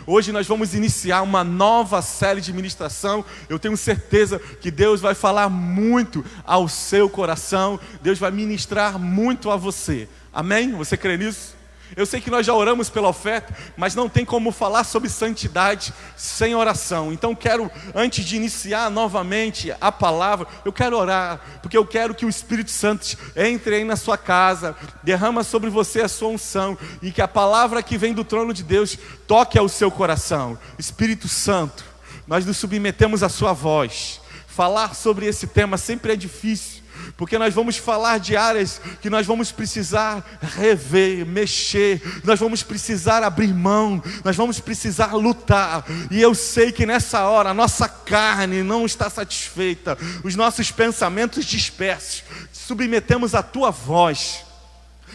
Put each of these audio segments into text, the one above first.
Hoje nós vamos iniciar uma nova série de ministração. Eu tenho certeza que Deus vai falar muito ao seu coração. Deus vai ministrar muito a você. Amém? Você crê nisso? Eu sei que nós já oramos pela oferta, mas não tem como falar sobre santidade sem oração. Então quero, antes de iniciar novamente a palavra, eu quero orar, porque eu quero que o Espírito Santo entre aí na sua casa, derrama sobre você a sua unção, e que a palavra que vem do trono de Deus toque ao seu coração. Espírito Santo, nós nos submetemos à sua voz. Falar sobre esse tema sempre é difícil, porque nós vamos falar de áreas que nós vamos precisar rever, mexer, nós vamos precisar abrir mão, nós vamos precisar lutar. E eu sei que nessa hora a nossa carne não está satisfeita, os nossos pensamentos dispersos. Submetemos a tua voz,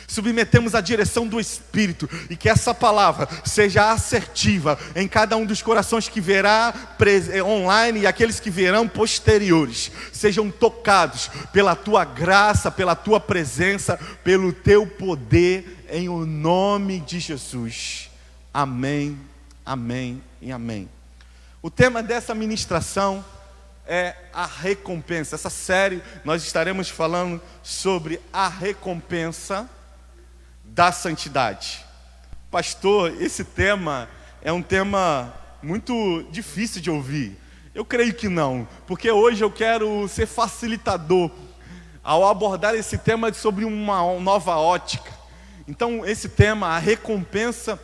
submetemos a direção do Espírito, e que essa palavra seja assertiva em cada um dos corações que verá online e aqueles que verão posteriores. Sejam tocados pela tua graça, pela tua presença, pelo teu poder, em o nome de Jesus. Amém, amém e amém. O tema dessa ministração é a recompensa. Essa série nós estaremos falando sobre a recompensa da santidade. Pastor, esse tema é um tema muito difícil de ouvir. Eu creio que não, porque hoje eu quero ser facilitador ao abordar esse tema sobre uma nova ótica. Então esse tema, a recompensa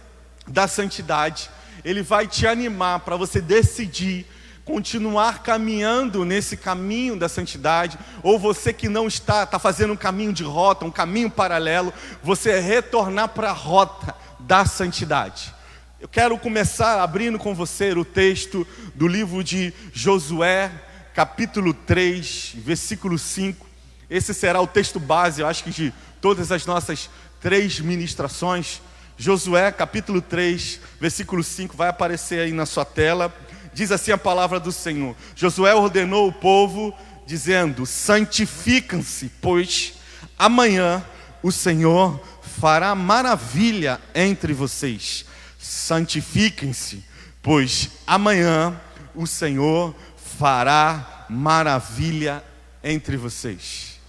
da santidade, ele vai te animar para você decidir continuar caminhando nesse caminho da santidade, ou você que não está fazendo um caminho de rota, um caminho paralelo, você retornar para a rota da santidade. Eu quero começar abrindo com você o texto do livro de Josué, capítulo 3, versículo 5. Esse será o texto base, eu acho que de todas as nossas 3 ministrações. Josué, capítulo 3, versículo 5, vai aparecer aí na sua tela. Diz assim a palavra do Senhor: Josué ordenou o povo, dizendo: santificam-se, pois amanhã o Senhor fará maravilha entre vocês. Santifiquem-se, pois amanhã o Senhor fará maravilha entre vocês.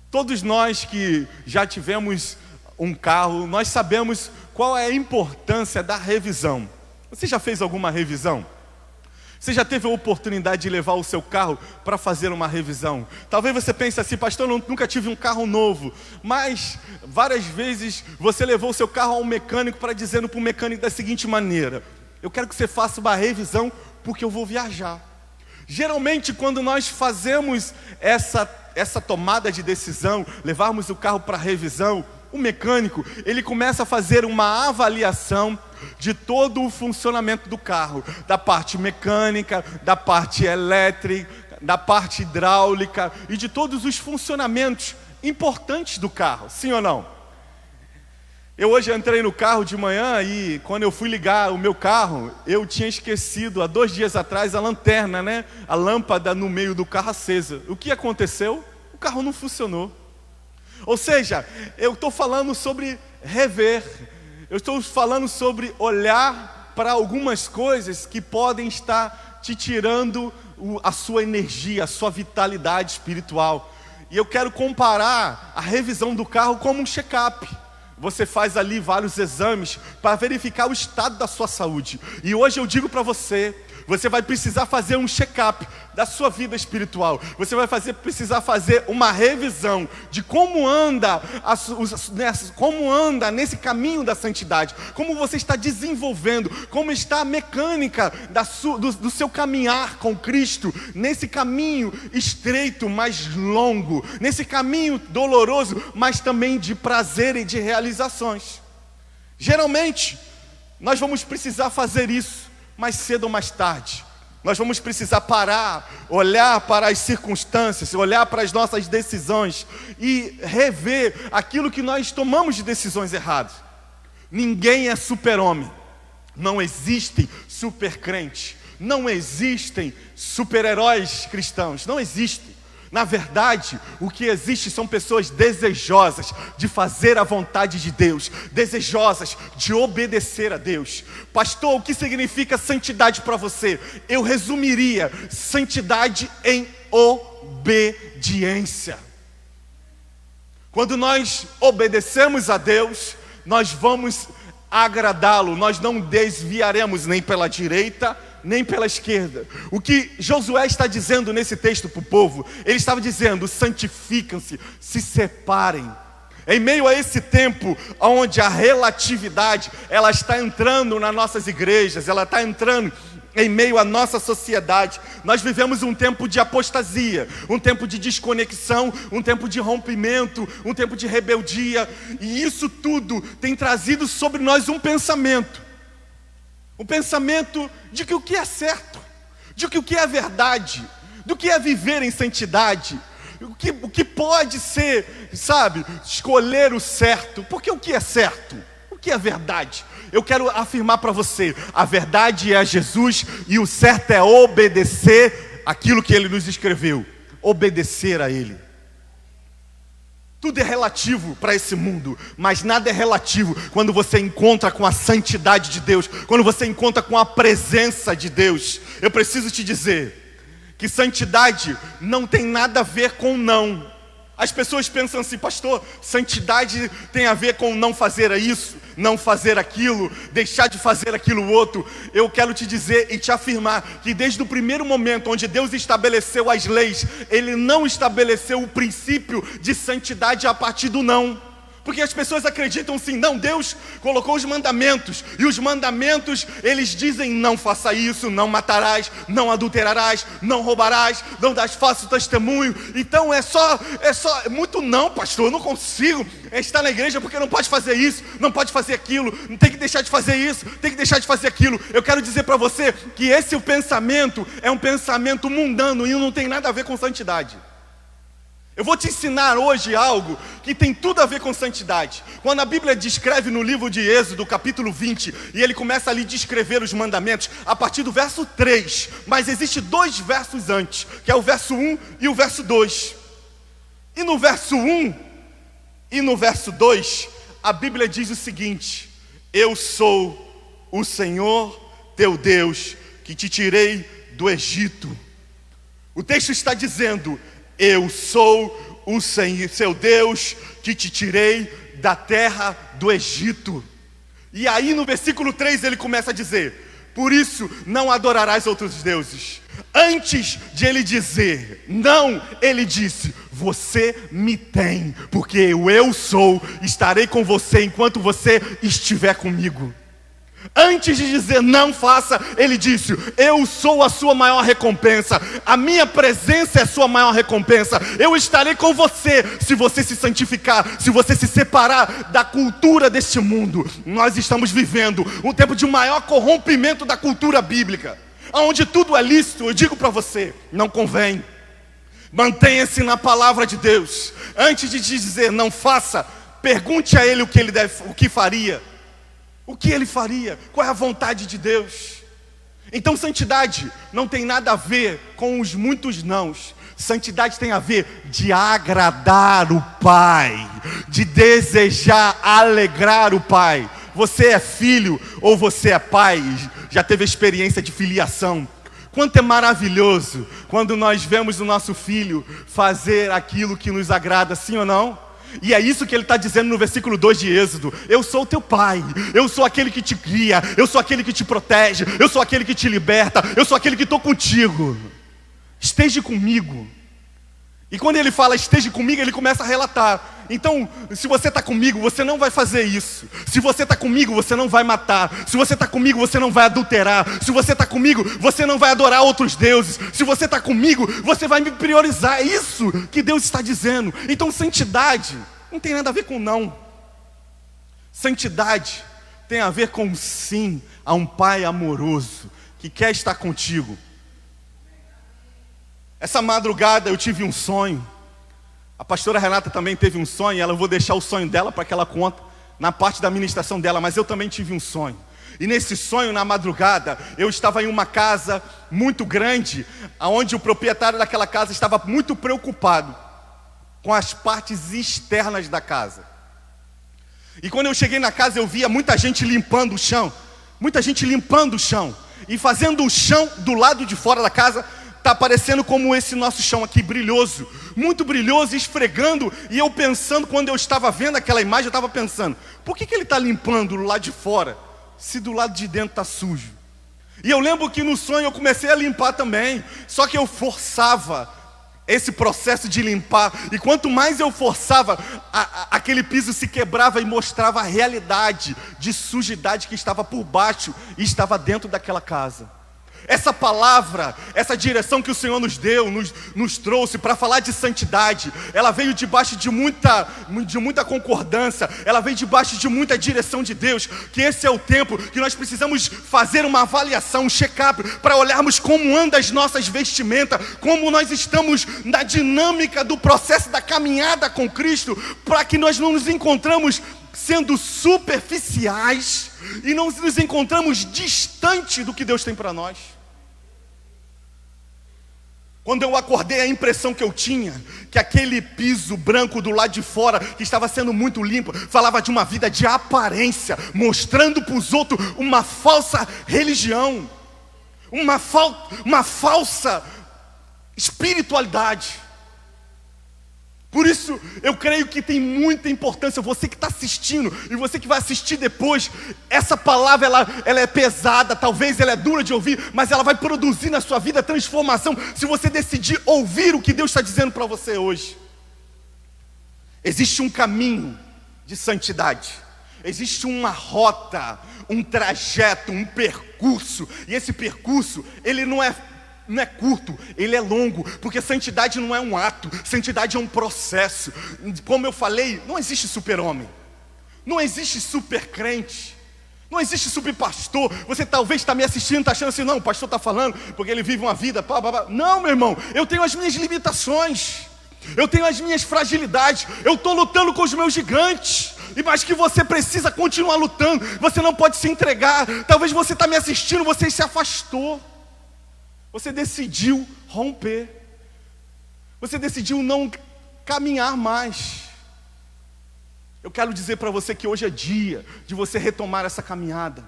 Todos nós que já tivemos um carro, nós sabemos qual é a importância da revisão. Você já fez alguma revisão? Você já teve a oportunidade de levar o seu carro para fazer uma revisão? Talvez você pense assim: pastor, eu nunca tive um carro novo. Mas várias vezes você levou o seu carro ao mecânico para dizendo para o mecânico da seguinte maneira: eu quero que você faça uma revisão porque eu vou viajar. Geralmente quando nós fazemos essa tomada de decisão, levarmos o carro para revisão, o mecânico, ele começa a fazer uma avaliação de todo o funcionamento do carro, da parte mecânica, da parte elétrica, da parte hidráulica e de todos os funcionamentos importantes do carro, sim ou não? Eu hoje entrei no carro de manhã e quando eu fui ligar o meu carro, eu tinha esquecido há 2 dias atrás a lanterna, né? A lâmpada no meio do carro acesa. O que aconteceu? O carro não funcionou. Ou seja, eu estou falando sobre rever, eu estou falando sobre olhar para algumas coisas que podem estar te tirando a sua energia, a sua vitalidade espiritual. E eu quero comparar a revisão do carro como um check-up. Você faz ali vários exames para verificar o estado da sua saúde. E hoje eu digo para você, você vai precisar fazer um check-up da sua vida espiritual. Você vai precisar fazer uma revisão de como anda, como anda nesse caminho da santidade. Como você está desenvolvendo, como está a mecânica do seu caminhar com Cristo. Nesse caminho estreito, mas longo. Nesse caminho doloroso, mas também de prazer e de realizações. Geralmente, nós vamos precisar fazer isso mais cedo ou mais tarde. Nós vamos precisar parar, olhar para as circunstâncias, olhar para as nossas decisões e rever aquilo que nós tomamos de decisões erradas. Ninguém é super-homem. Não existem super-crentes. Não existem super-heróis cristãos. Não existem. Na verdade, o que existe são pessoas desejosas de fazer a vontade de Deus, desejosas de obedecer a Deus. Pastor, o que significa santidade para você? Eu resumiria santidade em obediência. Quando nós obedecemos a Deus, nós vamos agradá-lo, nós não desviaremos nem pela direita, nem pela esquerda. O que Josué está dizendo nesse texto para o povo, ele estava dizendo: santificam-se, se separem. Em meio a esse tempo onde a relatividade, ela está entrando nas nossas igrejas, ela está entrando em meio à nossa sociedade, nós vivemos um tempo de apostasia, um tempo de desconexão, um tempo de rompimento, um tempo de rebeldia, e isso tudo tem trazido sobre nós um pensamento de que o que é certo, de que o que é verdade, do que é viver em santidade, o que pode ser, sabe, escolher o certo, porque o que é certo, o que é verdade. Eu quero afirmar para você, a verdade é Jesus e o certo é obedecer aquilo que Ele nos escreveu, obedecer a Ele. Tudo é relativo para esse mundo, mas nada é relativo quando você encontra com a santidade de Deus, quando você encontra com a presença de Deus. Eu preciso te dizer que santidade não tem nada a ver com não. As pessoas pensam assim: pastor, santidade tem a ver com não fazer isso, não fazer aquilo, deixar de fazer aquilo outro. Eu quero te dizer e te afirmar que desde o primeiro momento onde Deus estabeleceu as leis, Ele não estabeleceu o princípio de santidade a partir do não. Porque as pessoas acreditam assim: não, Deus colocou os mandamentos, e os mandamentos, eles dizem: não faça isso, não matarás, não adulterarás, não roubarás, não darás falso testemunho. Então é muito não, pastor, eu não consigo estar na igreja porque não pode fazer isso, não pode fazer aquilo, tem que deixar de fazer isso, tem que deixar de fazer aquilo. Eu quero dizer para você que esse pensamento é um pensamento mundano e não tem nada a ver com santidade. Eu vou te ensinar hoje algo que tem tudo a ver com santidade. Quando a Bíblia descreve no livro de Êxodo, capítulo 20, e ele começa ali a descrever os mandamentos a partir do verso 3, mas existe 2 versos antes, que é o verso 1 e o verso 2. E no verso 1 e no verso 2, a Bíblia diz o seguinte: eu sou o Senhor teu Deus, que te tirei do Egito. O texto está dizendo: eu sou o Senhor, seu Deus, que te tirei da terra do Egito. E aí no versículo 3 ele começa a dizer: por isso não adorarás outros deuses. Antes de ele dizer não, ele disse: você me tem, porque eu sou, estarei com você enquanto você estiver comigo. Antes de dizer não faça, ele disse: eu sou a sua maior recompensa, a minha presença é a sua maior recompensa. Eu estarei com você se você se santificar, se você se separar da cultura deste mundo. Nós estamos vivendo um tempo de maior corrompimento da cultura bíblica, onde tudo é lícito. Eu digo para você, não convém. Mantenha-se na palavra de Deus. Antes de te dizer não faça, pergunte a ele o que faria. O que ele faria? Qual é a vontade de Deus? Então santidade não tem nada a ver com os muitos nãos. Santidade tem a ver de agradar o Pai, de desejar alegrar o Pai. Você é filho ou você é pai? Já teve experiência de filiação? Quanto é maravilhoso quando nós vemos o nosso filho fazer aquilo que nos agrada, sim ou não? E é isso que ele está dizendo no versículo 2 de Êxodo: eu sou o teu pai, eu sou aquele que te cria, eu sou aquele que te protege, eu sou aquele que te liberta, eu sou aquele que estou contigo. Esteja comigo. E quando ele fala esteja comigo, ele começa a relatar. Então, se você está comigo, você não vai fazer isso. Se você está comigo, você não vai matar. Se você está comigo, você não vai adulterar. Se você está comigo, você não vai adorar outros deuses. Se você está comigo, você vai me priorizar. É isso que Deus está dizendo. Então, santidade não tem nada a ver com não. Santidade tem a ver com sim a um Pai amoroso que quer estar contigo. Essa madrugada eu tive um sonho. A pastora Renata também teve um sonho. Eu vou deixar o sonho dela para que ela conte na parte da ministração dela. Mas eu também tive um sonho. E nesse sonho, na madrugada, eu estava em uma casa muito grande, onde o proprietário daquela casa estava muito preocupado com as partes externas da casa. E quando eu cheguei na casa, eu via muita gente limpando o chão. Muita gente limpando o chão. E fazendo o chão do lado de fora da casa, está parecendo como esse nosso chão aqui, brilhoso. Muito brilhoso, esfregando. E eu pensando, quando eu estava vendo aquela imagem, eu estava pensando, por que ele está limpando do lado de fora, se do lado de dentro está sujo? E eu lembro que no sonho eu comecei a limpar também. Só que eu forçava esse processo de limpar. E quanto mais eu forçava, aquele piso se quebrava e mostrava a realidade de sujidade que estava por baixo e estava dentro daquela casa. Essa palavra, essa direção que o Senhor nos deu, nos trouxe para falar de santidade, ela veio debaixo de muita concordância, ela veio debaixo de muita direção de Deus, que esse é o tempo que nós precisamos fazer uma avaliação, um check-up, para olharmos como andam as nossas vestimentas, como nós estamos na dinâmica do processo da caminhada com Cristo, para que nós não nos encontramos sendo superficiais e não nos encontramos distante do que Deus tem para nós. Quando eu acordei, a impressão que eu tinha, que aquele piso branco do lado de fora, que estava sendo muito limpo, falava de uma vida de aparência, mostrando para os outros uma falsa religião, uma falsa espiritualidade. Por isso, eu creio que tem muita importância, você que está assistindo e você que vai assistir depois, essa palavra ela é pesada, talvez ela é dura de ouvir, mas ela vai produzir na sua vida transformação, se você decidir ouvir o que Deus está dizendo para você hoje. Existe um caminho de santidade, existe uma rota, um trajeto, um percurso, e esse percurso, ele não é curto, ele é longo, porque santidade não é um ato, santidade é um processo. Como eu falei, não existe super-homem, não existe super-crente, não existe super-pastor. Você talvez está me assistindo, está achando assim, não, o pastor está falando, porque ele vive uma vida, pá, pá, pá. Não, meu irmão, eu tenho as minhas limitações, eu tenho as minhas fragilidades, eu estou lutando com os meus gigantes. Mas que você precisa continuar lutando, você não pode se entregar. Talvez você está me assistindo, você se afastou, você decidiu romper, você decidiu não caminhar mais. Eu quero dizer para você que hoje é dia de você retomar essa caminhada.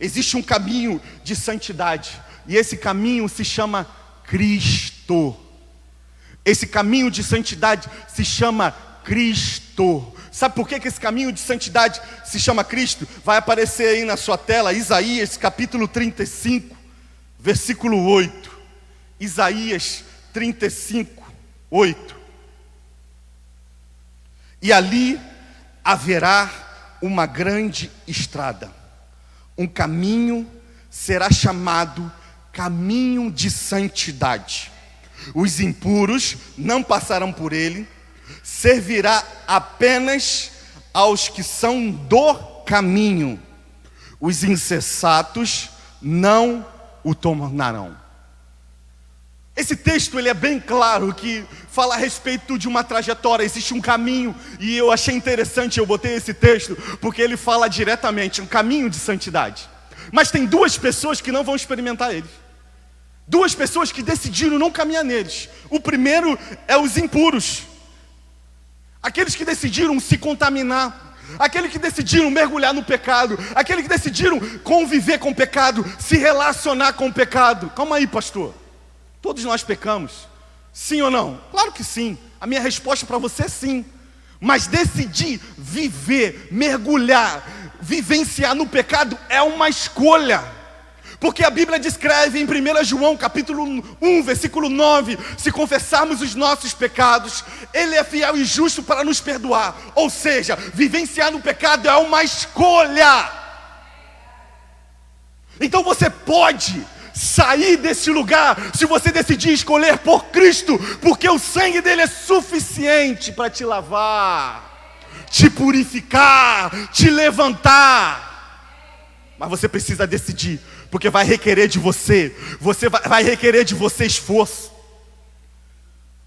Existe um caminho de santidade, e esse caminho se chama Cristo. Esse caminho de santidade se chama Cristo. Sabe por que esse caminho de santidade se chama Cristo? Vai aparecer aí na sua tela, Isaías capítulo 35. Versículo 8, Isaías 35, 8. E ali haverá uma grande estrada, um caminho será chamado caminho de santidade. Os impuros não passarão por ele, servirá apenas aos que são do caminho. Os insensatos não o tornarão. Esse texto ele é bem claro, que fala a respeito de uma trajetória, existe um caminho, e eu achei interessante, eu botei esse texto, porque ele fala diretamente, um caminho de santidade. Mas tem duas pessoas que não vão experimentar ele. Duas pessoas que decidiram não caminhar neles. O primeiro é os impuros, aqueles que decidiram se contaminar, aqueles que decidiram mergulhar no pecado, aqueles que decidiram conviver com o pecado, se relacionar com o pecado. Calma aí, pastor, todos nós pecamos, sim ou não? Claro que sim, a minha resposta para você é sim. Mas decidir viver, mergulhar, vivenciar no pecado é uma escolha. Porque a Bíblia descreve em 1 João capítulo 1, versículo 9, se confessarmos os nossos pecados, Ele é fiel e justo para nos perdoar. Ou seja, vivenciar no pecado é uma escolha. Então você pode sair desse lugar se você decidir escolher por Cristo, porque o sangue dele é suficiente para te lavar, te purificar, te levantar. Mas você precisa decidir, porque vai requerer de você, vai requerer de você esforço.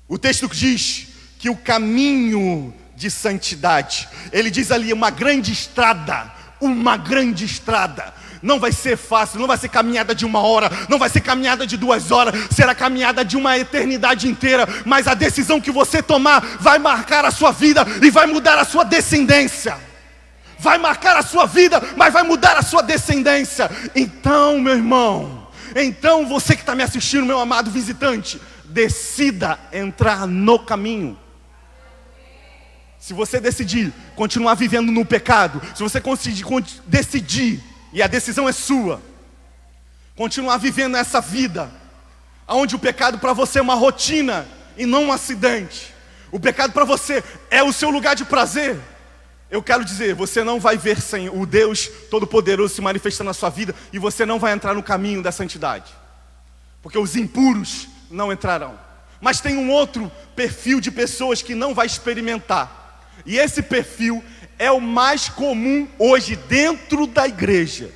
O texto diz que o caminho de santidade, ele diz ali uma grande estrada, uma grande estrada. Não vai ser fácil, não vai ser caminhada de 1 hora, não vai ser caminhada de 2 horas, será caminhada de uma eternidade inteira. Mas a decisão que você tomar vai marcar a sua vida e vai mudar a sua descendência. Vai marcar a sua vida, mas vai mudar a sua descendência. Então, meu irmão, então você que está me assistindo, meu amado visitante, decida entrar no caminho. Se você decidir continuar vivendo no pecado, se você decidir, e a decisão é sua, continuar vivendo essa vida, onde o pecado para você é uma rotina e não um acidente, o pecado para você é o seu lugar de prazer, eu quero dizer, você não vai ver o Deus Todo-Poderoso se manifestando na sua vida, e você não vai entrar no caminho da santidade, porque os impuros não entrarão. Mas tem um outro perfil de pessoas que não vai experimentar, e esse perfil é o mais comum hoje dentro da igreja.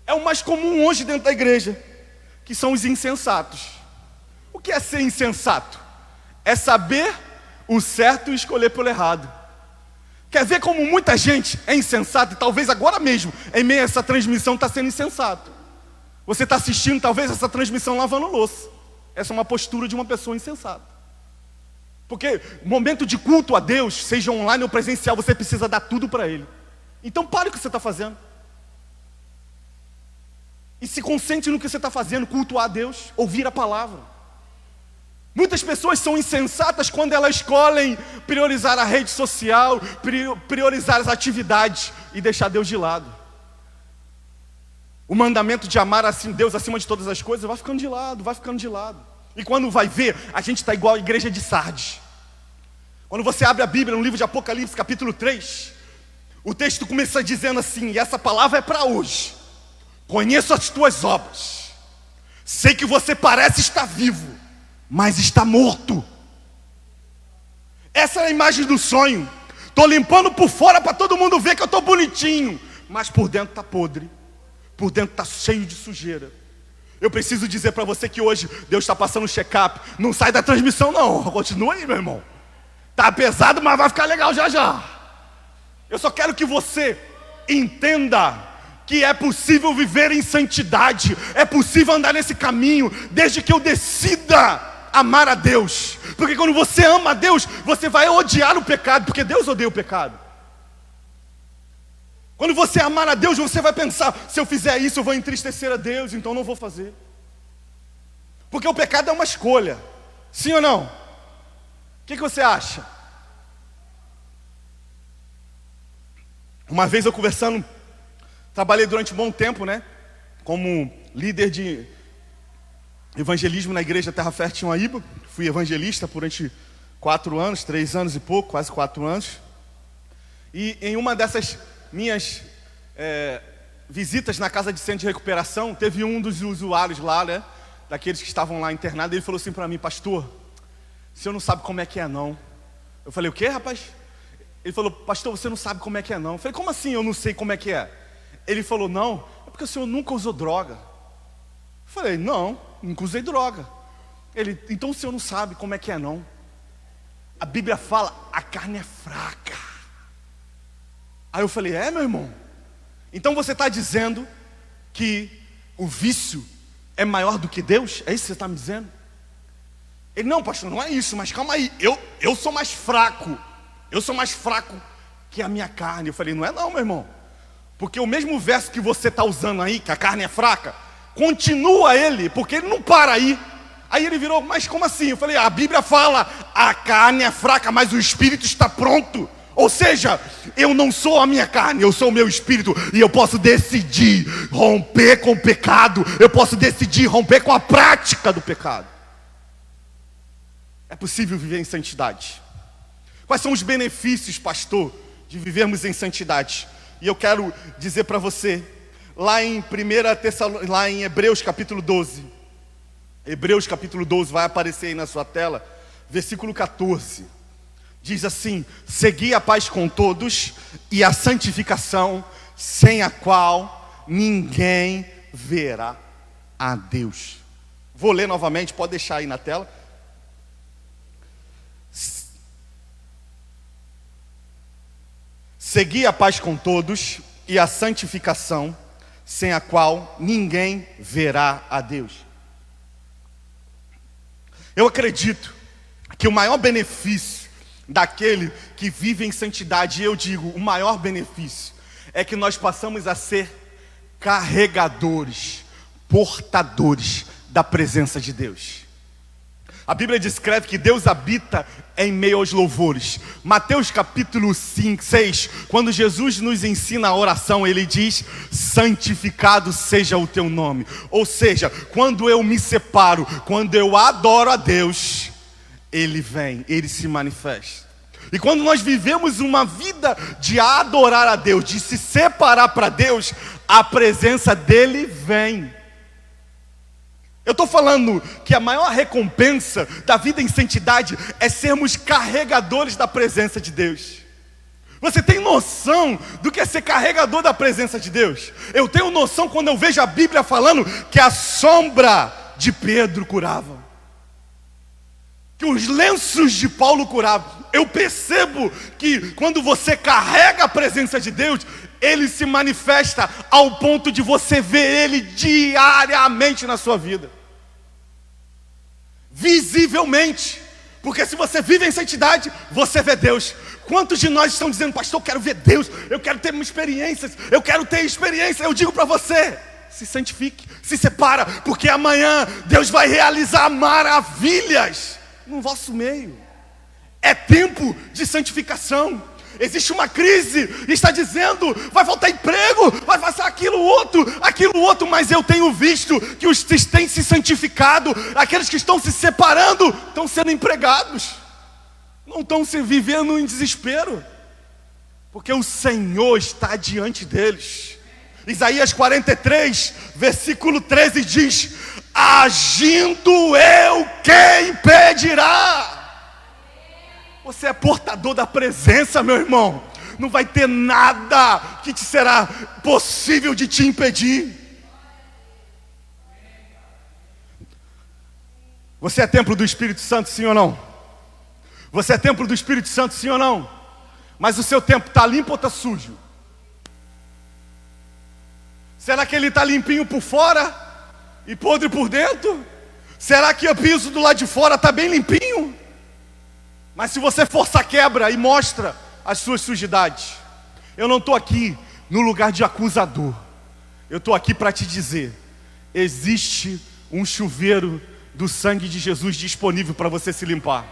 É o mais comum hoje dentro da igreja, que são os insensatos. O que é ser insensato? É saber o certo e escolher pelo errado. Quer ver como muita gente é insensata, e talvez agora mesmo, em meio a essa transmissão, está sendo insensato. Você está assistindo talvez essa transmissão lavando louça. Essa é uma postura de uma pessoa insensata. Porque momento de culto a Deus, seja online ou presencial, você precisa dar tudo para Ele. Então pare o que você está fazendo e se concentre no que você está fazendo, cultuar a Deus, ouvir a palavra. Muitas pessoas são insensatas quando elas escolhem priorizar a rede social, priorizar as atividades e deixar Deus de lado. O mandamento de amar assim Deus acima de todas as coisas vai ficando de lado, vai ficando de lado. E quando vai ver, a gente está igual a igreja de Sardes. Quando você abre a Bíblia no livro de Apocalipse, capítulo 3, o texto começa dizendo assim, e essa palavra é para hoje: conheço as tuas obras, sei que você parece estar vivo, mas está morto. Essa é a imagem do sonho. Estou limpando por fora para todo mundo ver que eu estou bonitinho, mas por dentro está podre, por dentro está cheio de sujeira. Eu preciso dizer para você que hoje Deus está passando um check-up. Não sai da transmissão não, continua aí, meu irmão. Tá pesado, mas vai ficar legal já já. Eu só quero que você entenda que é possível viver em santidade, é possível andar nesse caminho, desde que eu decida amar a Deus. Porque quando você ama a Deus, você vai odiar o pecado, porque Deus odeia o pecado. Quando você amar a Deus, você vai pensar, se eu fizer isso eu vou entristecer a Deus, então não vou fazer. Porque o pecado é uma escolha, sim ou não? O que você acha? Uma vez eu conversando, trabalhei durante um bom tempo, né, como líder de evangelismo na igreja Terra Fértil em Uaíba. Fui evangelista durante 4 anos, 3 anos e pouco, quase 4 anos. E em uma dessas minhas visitas na casa de centro de recuperação, teve um dos usuários lá, né, daqueles que estavam lá internados, ele falou assim para mim: pastor, o senhor não sabe como é que é não. Eu falei: o quê, rapaz? Ele falou: pastor, você não sabe como é que é não. Eu falei: como assim eu não sei como é que é? Ele falou: não, é porque o senhor nunca usou droga. Eu falei: não, nunca usei droga. Ele: então o senhor não sabe como é que é não. A Bíblia fala, a carne é fraca. Aí eu falei: é, meu irmão? Então você está dizendo que o vício é maior do que Deus? É isso que você está me dizendo? Ele: não, pastor, não é isso, mas calma aí, eu sou mais fraco. Eu sou mais fraco que a minha carne. Eu falei: não é não, meu irmão. Porque o mesmo verso que você está usando aí, que a carne é fraca, continua ele, porque ele não para aí. Aí ele virou: mas como assim? Eu falei: a Bíblia fala, a carne é fraca, mas o espírito está pronto. Ou seja, eu não sou a minha carne, eu sou o meu espírito. E eu posso decidir romper com o pecado. Eu posso decidir romper com a prática do pecado. É possível viver em santidade. Quais são os benefícios, pastor, de vivermos em santidade? E eu quero dizer para você, lá em Hebreus capítulo 12. Hebreus capítulo 12 vai aparecer aí na sua tela, versículo 14. Diz assim: segui a paz com todos e a santificação, sem a qual ninguém verá a Deus. Vou ler novamente, pode deixar aí na tela. Segui a paz com todos e a santificação, sem a qual ninguém verá a Deus. Eu acredito que o maior benefício daquele que vive em santidade, e eu digo, o maior benefício, é que nós passamos a ser carregadores, portadores da presença de Deus. A Bíblia descreve que Deus habita em meio aos louvores. Mateus capítulo 6, quando Jesus nos ensina a oração, ele diz: santificado seja o teu nome. Ou seja, quando eu me separo, quando eu adoro a Deus, Ele vem, Ele se manifesta. E quando nós vivemos uma vida de adorar a Deus, de se separar para Deus, a presença dEle vem. Eu estou falando que a maior recompensa da vida em santidade é sermos carregadores da presença de Deus. Você tem noção do que é ser carregador da presença de Deus? Eu tenho noção quando eu vejo a Bíblia falando que a sombra de Pedro curava, que os lenços de Paulo curavam. Eu percebo que quando você carrega a presença de Deus, Ele se manifesta ao ponto de você ver Ele diariamente na sua vida, visivelmente. Porque se você vive em santidade, você vê Deus. Quantos de nós estão dizendo: pastor, eu quero ver Deus, eu quero ter experiências, eu quero ter experiência? Eu digo para você: se santifique, se separa, porque amanhã Deus vai realizar maravilhas no vosso meio. É tempo de santificação. Existe uma crise, está dizendo: vai faltar emprego, vai passar aquilo outro, mas eu tenho visto que os que têm se santificado, aqueles que estão se separando, estão sendo empregados, não estão se vivendo em desespero, porque o Senhor está diante deles. Isaías 43, versículo 13 diz: agindo eu, quem impedirá? Você é portador da presença, meu irmão. Não vai ter nada que te será possível de te impedir. Você é templo do Espírito Santo, sim ou não? Você é templo do Espírito Santo, sim ou não? Mas o seu templo está limpo ou está sujo? Será que ele está limpinho por fora e podre por dentro? Será que o piso do lado de fora está bem limpinho? Mas se você forçar quebra e mostra as suas sujidades, eu não estou aqui no lugar de acusador. Eu estou aqui para te dizer: existe um chuveiro do sangue de Jesus disponível para você se limpar.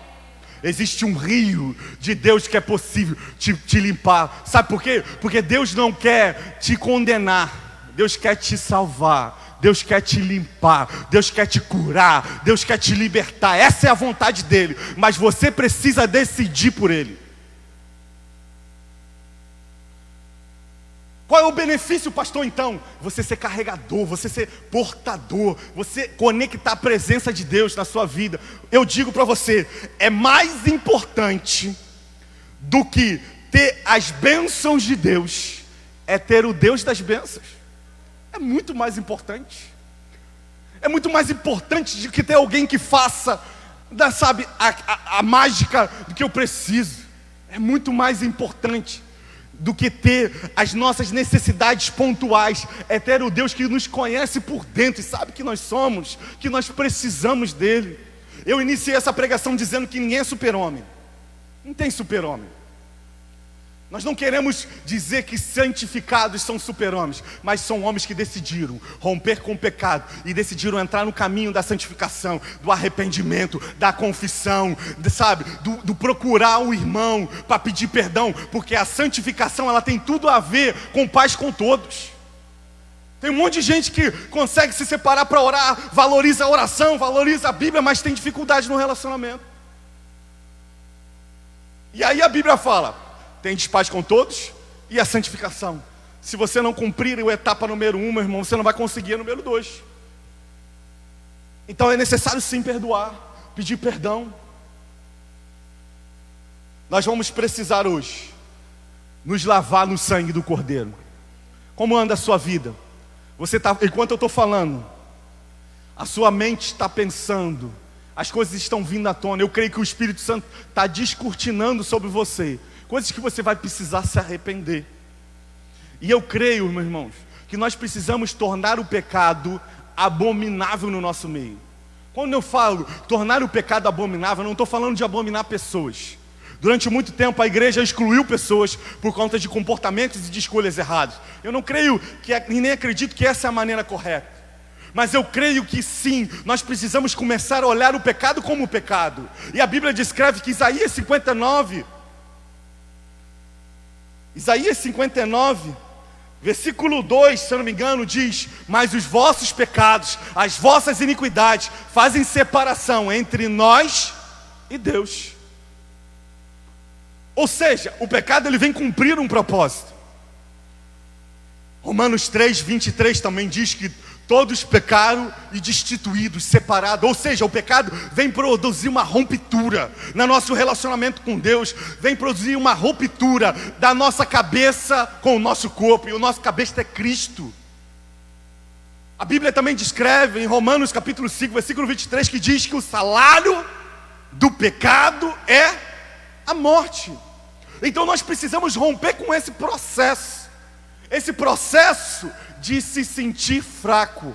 Existe um rio de Deus que é possível te limpar. Sabe por quê? Porque Deus não quer te condenar, Deus quer te salvar. Deus quer te limpar, Deus quer te curar, Deus quer te libertar. Essa é a vontade dEle, mas você precisa decidir por Ele. Qual é o benefício, pastor, então? Você ser carregador, você ser portador, você conectar a presença de Deus na sua vida. Eu digo para você, é mais importante do que ter as bênçãos de Deus, é ter o Deus das bênçãos. É muito mais importante. É muito mais importante do que ter alguém que faça, sabe, a mágica do que eu preciso. É muito mais importante do que ter as nossas necessidades pontuais. É ter o Deus que nos conhece por dentro e sabe que nós somos, que nós precisamos dEle. Eu iniciei essa pregação dizendo que ninguém é super-homem. Não tem super-homem. Nós não queremos dizer que santificados são super-homens, mas são homens que decidiram romper com o pecado e decidiram entrar no caminho da santificação, do arrependimento, da confissão, sabe, do procurar o irmão para pedir perdão, porque a santificação ela tem tudo a ver com paz com todos. Tem um monte de gente que consegue se separar para orar, valoriza a oração, valoriza a Bíblia, mas tem dificuldade no relacionamento. E aí a Bíblia fala: tem paz com todos e a santificação. Se você não cumprir a etapa número 1, meu irmão, você não vai conseguir a número 2. Então é necessário sim perdoar, pedir perdão. Nós vamos precisar hoje nos lavar no sangue do Cordeiro. Como anda a sua vida? Você tá, enquanto eu estou falando, a sua mente está pensando, as coisas estão vindo à tona. Eu creio que o Espírito Santo está descortinando sobre você coisas que você vai precisar se arrepender. E eu creio, meus irmãos, que nós precisamos tornar o pecado abominável no nosso meio. Quando eu falo tornar o pecado abominável, eu não estou falando de abominar pessoas. Durante muito tempo a igreja excluiu pessoas por conta de comportamentos e de escolhas erradas. Eu não creio e nem acredito que essa é a maneira correta. Mas eu creio que sim, nós precisamos começar a olhar o pecado como pecado. E a Bíblia descreve que Isaías 59, versículo 2, se eu não me engano, diz: mas os vossos pecados, as vossas iniquidades, fazem separação entre nós e Deus. Ou seja, o pecado ele vem cumprir um propósito. Romanos 3, 23 também diz que todos pecaram e destituídos, separados. Ou seja, o pecado vem produzir uma ruptura no nosso relacionamento com Deus. Vem produzir uma ruptura da nossa cabeça com o nosso corpo. E o nosso cabeça é Cristo. A Bíblia também descreve em Romanos capítulo 5, versículo 23, que diz que o salário do pecado é a morte. Então nós precisamos romper com esse processo de se sentir fraco,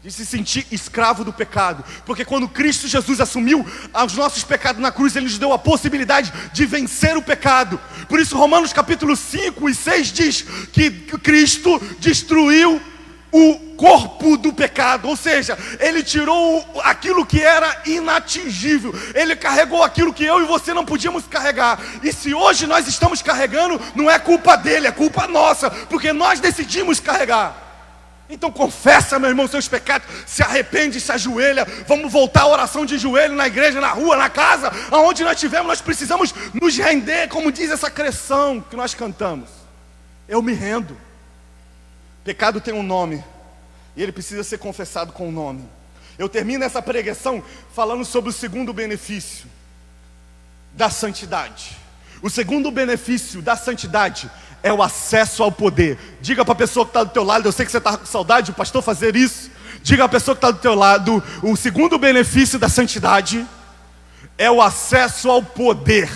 de se sentir escravo do pecado. Porque quando Cristo Jesus assumiu os nossos pecados na cruz, Ele nos deu a possibilidade de vencer o pecado. Por isso Romanos capítulo 5 e 6 diz que Cristo destruiu o corpo do pecado, ou seja, Ele tirou aquilo que era inatingível. Ele carregou aquilo que eu e você não podíamos carregar. E se hoje nós estamos carregando, não é culpa dele, é culpa nossa, porque nós decidimos carregar. Então confessa, meu irmão, seus pecados, se arrepende, se ajoelha. Vamos voltar à oração de joelho na igreja, na rua, na casa, aonde nós estivermos. Nós precisamos nos render, como diz essa canção que nós cantamos: eu me rendo. Pecado tem um nome, e ele precisa ser confessado com o nome. Eu termino essa pregação falando sobre o segundo benefício da santidade. O segundo benefício da santidade é o acesso ao poder. Diga para a pessoa que está do teu lado, eu sei que você está com saudade do pastor fazer isso. Diga para a pessoa que está do teu lado: o segundo benefício da santidade é o acesso ao poder.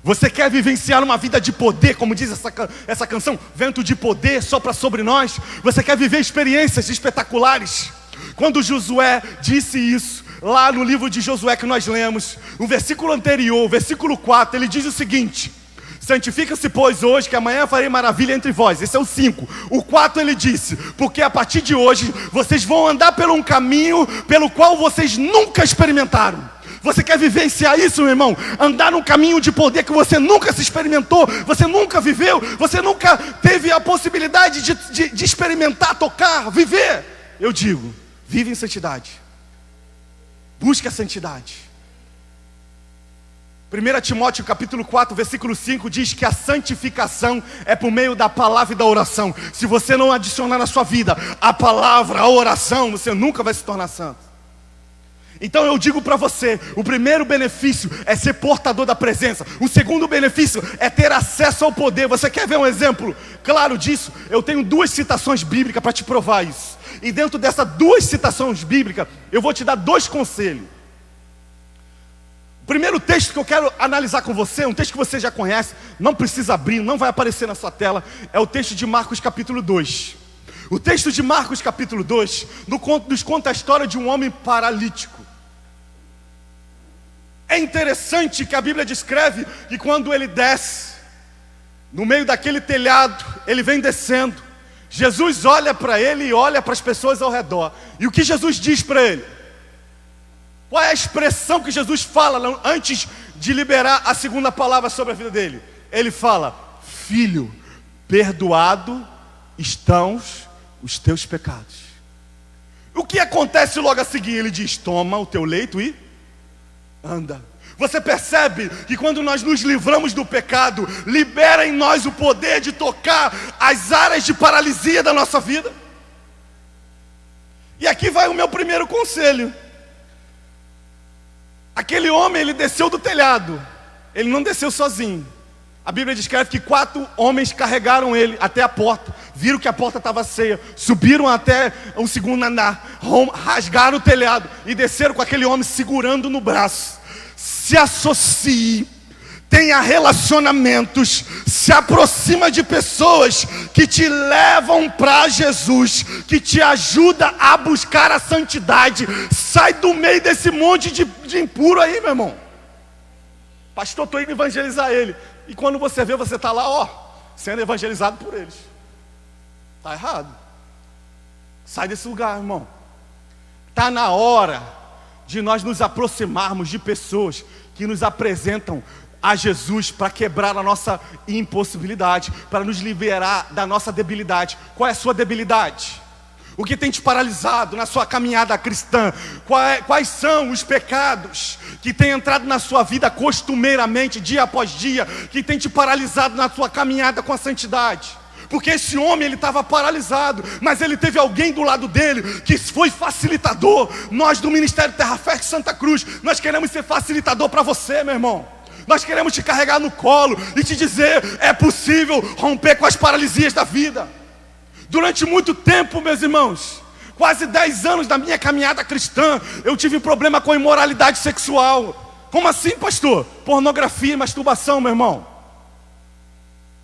Você quer vivenciar uma vida de poder, como diz essa canção, vento de poder sopra sobre nós? Você quer viver experiências espetaculares? Quando Josué disse isso, lá no livro de Josué que nós lemos, o versículo anterior, o versículo 4, ele diz o seguinte: santifica-se, pois, hoje, que amanhã farei maravilha entre vós. Esse é o 5. O 4 ele disse: porque a partir de hoje, vocês vão andar por um caminho pelo qual vocês nunca experimentaram. Você quer vivenciar isso, meu irmão? Andar num caminho de poder que você nunca se experimentou, você nunca viveu, você nunca teve a possibilidade de experimentar, tocar, viver. Eu digo, vive em santidade. Busque a santidade. 1 Timóteo capítulo 4, versículo 5 diz que a santificação é por meio da palavra e da oração. Se você não adicionar na sua vida a palavra, a oração, você nunca vai se tornar santo. Então eu digo para você, o primeiro benefício é ser portador da presença. O segundo benefício é ter acesso ao poder. Você quer ver um exemplo claro disso? Eu tenho 2 citações bíblicas para te provar isso. E dentro dessas 2 citações bíblicas, eu vou te dar 2 conselhos. O primeiro texto que eu quero analisar com você, um texto que você já conhece, não precisa abrir, não vai aparecer na sua tela, é o texto de Marcos capítulo 2. O texto de Marcos capítulo 2 nos conta a história de um homem paralítico. É interessante que a Bíblia descreve que quando ele desce, no meio daquele telhado, ele vem descendo. Jesus olha para ele e olha para as pessoas ao redor. E o que Jesus diz para ele? Qual é a expressão que Jesus fala antes de liberar a segunda palavra sobre a vida dele? Ele fala: filho, perdoado estão os teus pecados. O que acontece logo a seguir? Ele diz: toma o teu leito e anda. Você percebe que quando nós nos livramos do pecado, libera em nós o poder de tocar as áreas de paralisia da nossa vida? E aqui vai o meu primeiro conselho. Aquele homem, ele desceu do telhado. Ele não desceu sozinho. A Bíblia descreve que 4 homens carregaram ele até a porta. Viram que a porta estava cheia. Subiram até o segundo andar. Rasgaram o telhado e desceram com aquele homem segurando no braço. Se associe. tenha relacionamentos, se aproxima de pessoas que te levam para Jesus, que te ajuda a buscar a santidade. Sai do meio desse monte de impuro aí, meu irmão. Pastor, estou indo evangelizar ele. E quando você vê, você está lá, ó, sendo evangelizado por eles. Está errado. Sai desse lugar, irmão. Está na hora de nós nos aproximarmos de pessoas que nos apresentam a Jesus para quebrar a nossa impossibilidade, para nos liberar da nossa debilidade. Qual é a sua debilidade? O que tem te paralisado na sua caminhada cristã? Quais são os pecados que têm entrado na sua vida costumeiramente, dia após dia, que tem te paralisado na sua caminhada com a santidade? Porque esse homem, ele estava paralisado, mas ele teve alguém do lado dele que foi facilitador. Nós do Ministério Terra Fértil Santa Cruz, nós queremos ser facilitador para você, meu irmão. Nós queremos te carregar no colo e te dizer, é possível romper com as paralisias da vida. Durante muito tempo, meus irmãos, quase 10 anos da minha caminhada cristã, eu tive problema com imoralidade sexual. Como assim, pastor? Pornografia e masturbação, meu irmão.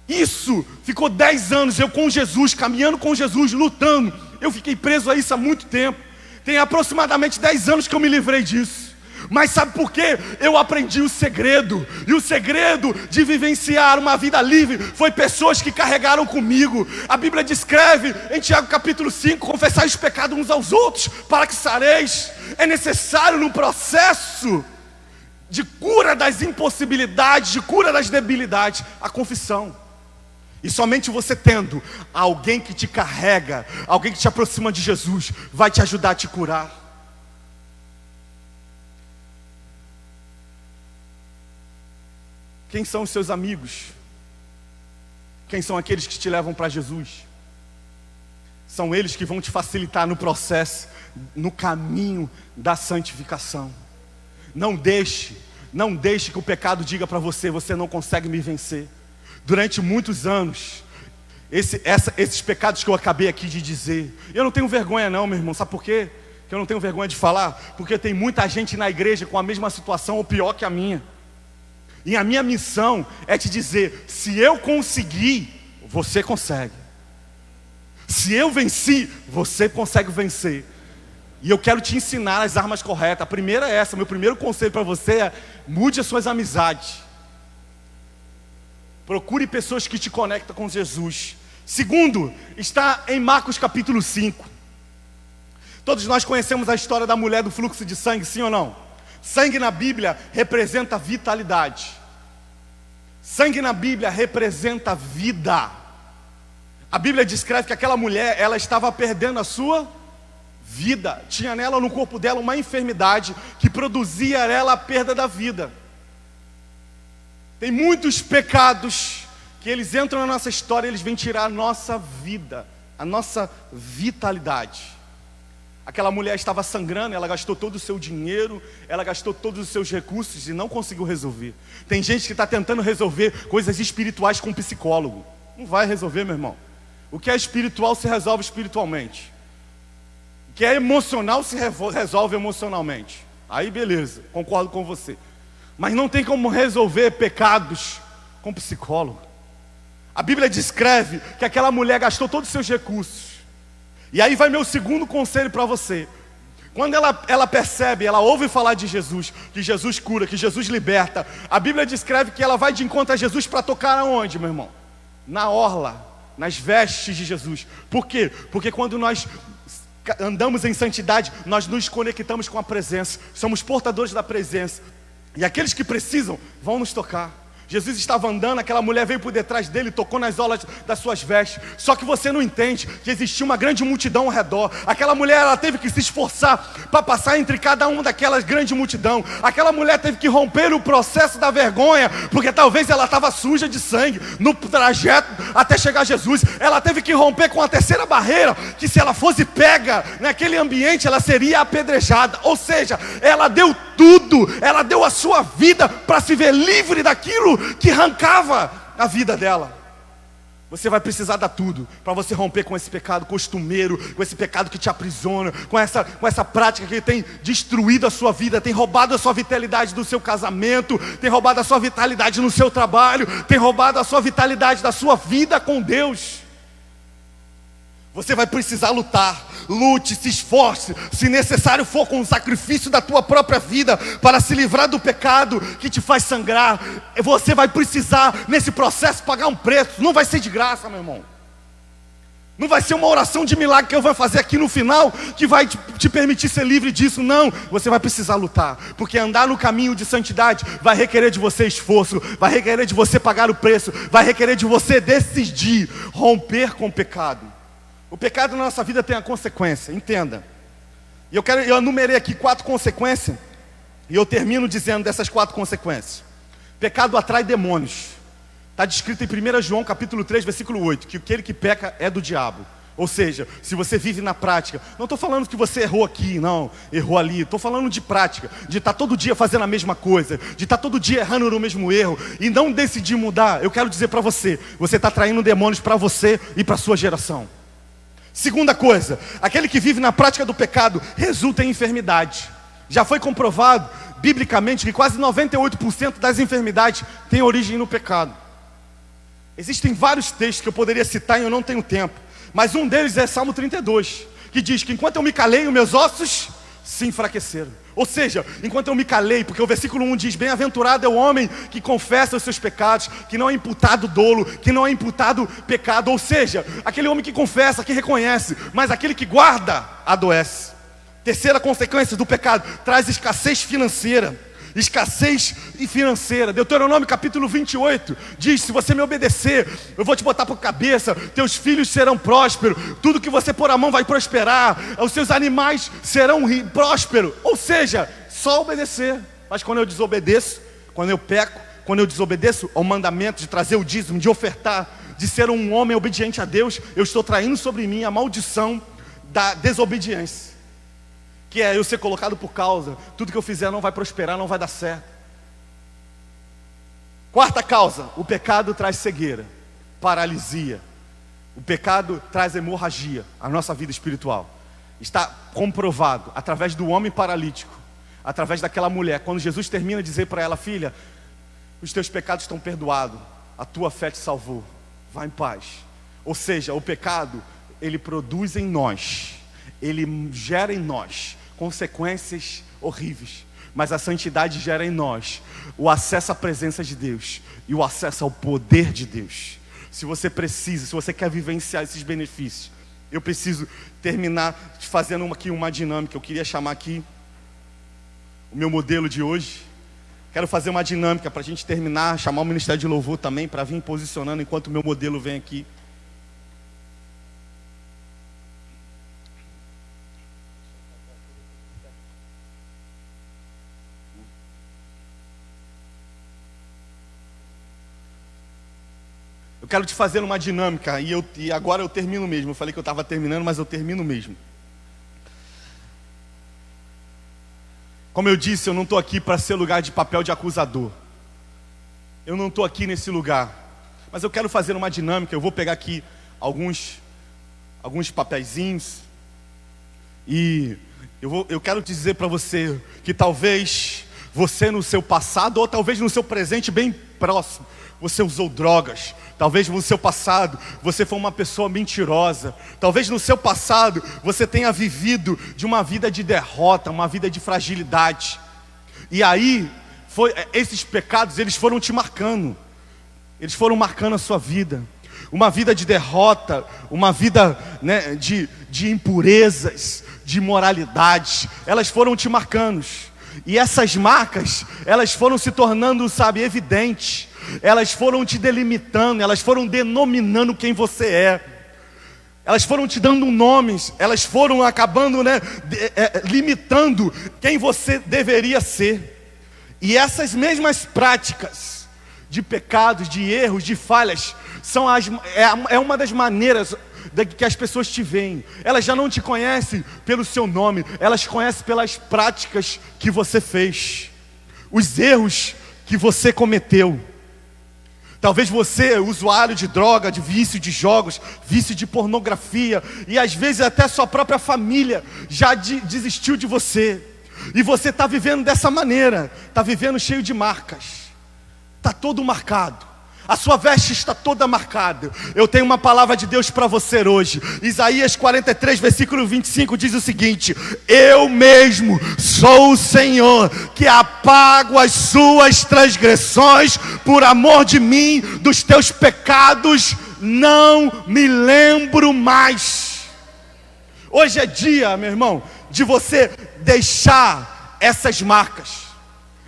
Isso ficou 10 anos, eu com Jesus, caminhando com Jesus, lutando. Eu fiquei preso a isso há muito tempo. Tem aproximadamente 10 anos que eu me livrei disso. Mas sabe por quê? Eu aprendi o segredo. E o segredo de vivenciar uma vida livre foi pessoas que carregaram comigo. A Bíblia descreve em Tiago capítulo 5: confessai os pecados uns aos outros, para que sareis. É necessário no processo de cura das impossibilidades, de cura das debilidades, a confissão. E somente você tendo alguém que te carrega, alguém que te aproxima de Jesus, vai te ajudar a te curar. Quem são os seus amigos? Quem são aqueles que te levam para Jesus? São eles que vão te facilitar no processo, no caminho da santificação. Não deixe que o pecado diga para você, você não consegue me vencer. Durante muitos anos, esses pecados que eu acabei aqui de dizer, eu não tenho vergonha não, meu irmão, sabe por quê? Que eu não tenho vergonha de falar, porque tem muita gente na igreja com a mesma situação ou pior que a minha. E a minha missão é te dizer, se eu conseguir, você consegue. Se eu venci, você consegue vencer. E eu quero te ensinar as armas corretas. A primeira é essa, meu primeiro conselho para você é, mude as suas amizades. Procure pessoas que te conectam com Jesus. Segundo, está em Marcos capítulo 5. Todos nós conhecemos a história da mulher do fluxo de sangue, sim ou não? Sangue na Bíblia representa vitalidade. Sangue na Bíblia representa vida. A Bíblia descreve que aquela mulher, ela estava perdendo a sua vida. Tinha nela, no corpo dela, uma enfermidade que produzia nela a perda da vida. Tem muitos pecados que eles entram na nossa história, eles vêm tirar a nossa vida, a nossa vitalidade. Aquela mulher estava sangrando, ela gastou todo o seu dinheiro, ela gastou todos os seus recursos e não conseguiu resolver. Tem gente que está tentando resolver coisas espirituais com um psicólogo. Não vai resolver, meu irmão. O que é espiritual se resolve espiritualmente. O que é emocional se resolve emocionalmente. Aí beleza, concordo com você. Mas não tem como resolver pecados com psicólogo. A Bíblia descreve que aquela mulher gastou todos os seus recursos. E aí vai meu segundo conselho para você. Quando ela percebe, ela ouve falar de Jesus, que Jesus cura, que Jesus liberta, a Bíblia descreve que ela vai de encontro a Jesus para tocar aonde, meu irmão? Na orla, nas vestes de Jesus. Por quê? Porque quando nós andamos em santidade, nós nos conectamos com a presença, somos portadores da presença. E aqueles que precisam vão nos tocar. Jesus estava andando, aquela mulher veio por detrás dele, tocou nas orlas das suas vestes. Só que você não entende que existia uma grande multidão ao redor. Aquela mulher, ela teve que se esforçar para passar entre cada uma daquelas grande multidão. Aquela mulher teve que romper o processo da vergonha, porque talvez ela estava suja de sangue no trajeto até chegar a Jesus. Ela teve que romper com a terceira barreira, que se ela fosse pega naquele ambiente, ela seria apedrejada. Ou seja, ela deu tudo, ela deu a sua vida para se ver livre daquilo que arrancava a vida dela. Você vai precisar dar tudo para você romper com esse pecado costumeiro, com esse pecado que te aprisiona, com essa prática que tem destruído a sua vida, tem roubado a sua vitalidade do seu casamento, tem roubado a sua vitalidade no seu trabalho, tem roubado a sua vitalidade da sua vida com Deus. Você vai precisar lutar, lute, se esforce, se necessário for com o sacrifício da tua própria vida, para se livrar do pecado que te faz sangrar. Você vai precisar, nesse processo, pagar um preço. Não vai ser de graça, meu irmão. Não vai ser uma oração de milagre que eu vou fazer aqui no final, que vai te permitir ser livre disso. Não, você vai precisar lutar, porque andar no caminho de santidade vai requerer de você esforço, vai requerer de você pagar o preço, vai requerer de você decidir romper com o pecado. O pecado na nossa vida tem a consequência, entenda. E eu enumerei aqui 4 consequências, e eu termino dizendo dessas 4 consequências. Pecado atrai demônios. Está descrito em 1 João capítulo 3, versículo 8, que aquele que peca é do diabo. Ou seja, se você vive na prática, não estou falando que você errou aqui, não, errou ali, estou falando de prática, de estar todo dia fazendo a mesma coisa, de estar todo dia errando no mesmo erro, e não decidir mudar. Eu quero dizer para você está atraindo demônios para você e para a sua geração. Segunda coisa, aquele que vive na prática do pecado resulta em enfermidade. Já foi comprovado, biblicamente, que quase 98% das enfermidades têm origem no pecado. Existem vários textos que eu poderia citar e eu não tenho tempo, mas um deles é Salmo 32, que diz que enquanto eu me calei, os meus ossos se enfraqueceram. Ou seja, enquanto eu me calei, porque o versículo 1 diz: bem-aventurado é o homem que confessa os seus pecados, que não é imputado dolo, que não é imputado pecado. Ou seja, aquele homem que confessa, que reconhece, mas aquele que guarda, adoece. Terceira consequência do pecado, traz escassez financeira. Escassez financeira. Deuteronômio capítulo 28 diz: se você me obedecer, eu vou te botar por cabeça, teus filhos serão prósperos, tudo que você pôr a mão vai prosperar, os seus animais serão prósperos. Ou seja, só obedecer. Mas quando eu desobedeço, quando eu peco, quando eu desobedeço ao mandamento de trazer o dízimo, de ofertar, de ser um homem obediente a Deus, eu estou traindo sobre mim a maldição da desobediência, que é eu ser colocado por causa. Tudo que eu fizer não vai prosperar, não vai dar certo. Quarta causa, o pecado traz cegueira, paralisia. O pecado traz hemorragia à nossa vida espiritual. Está comprovado através do homem paralítico, através daquela mulher, quando Jesus termina de dizer para ela: filha, os teus pecados estão perdoados, a tua fé te salvou, vá em paz. Ou seja, o pecado, ele produz em nós, ele gera em nós consequências horríveis, mas a santidade gera em nós o acesso à presença de Deus e o acesso ao poder de Deus. Se você quer vivenciar esses benefícios, eu preciso terminar fazendo aqui uma dinâmica. Eu queria chamar aqui o meu modelo de hoje. Quero fazer uma dinâmica para a gente terminar, chamar o Ministério de Louvor também para vir posicionando enquanto o meu modelo vem aqui. Eu quero te fazer uma dinâmica, e agora eu termino mesmo. Eu falei que eu estava terminando, mas eu termino mesmo. Como eu disse, eu não estou aqui para ser lugar de papel de acusador. Eu não estou aqui nesse lugar. Mas eu quero fazer uma dinâmica. Eu vou pegar aqui alguns papeizinhos. E eu quero te dizer para você que talvez você no seu passado, ou talvez no seu presente bem próximo, você usou drogas. Talvez no seu passado você foi uma pessoa mentirosa. Talvez no seu passado você tenha vivido de uma vida de derrota, uma vida de fragilidade. E aí, esses pecados, eles foram te marcando. Eles foram marcando a sua vida. Uma vida de derrota, uma vida, né, de impurezas, de imoralidade. Elas foram te marcando. E essas marcas, elas foram se tornando, evidentes. Elas foram te delimitando, elas foram denominando quem você é. Elas foram te dando nomes, elas foram acabando, limitando quem você deveria ser. E essas mesmas práticas de pecados, de erros, de falhas, é uma das maneiras que as pessoas te veem. Elas já não te conhecem pelo seu nome, elas te conhecem pelas práticas que você fez, os erros que você cometeu. Talvez você, usuário de droga, de vício de jogos, vício de pornografia, e às vezes até sua própria família já desistiu de você. E você está vivendo dessa maneira, está vivendo cheio de marcas, está todo marcado. A sua veste está toda marcada. Eu tenho uma palavra de Deus para você hoje. Isaías 43, versículo 25 diz o seguinte: eu mesmo sou o Senhor, que apago as suas transgressões, por amor de mim, dos teus pecados não me lembro mais. Hoje é dia, meu irmão, de você deixar essas marcas.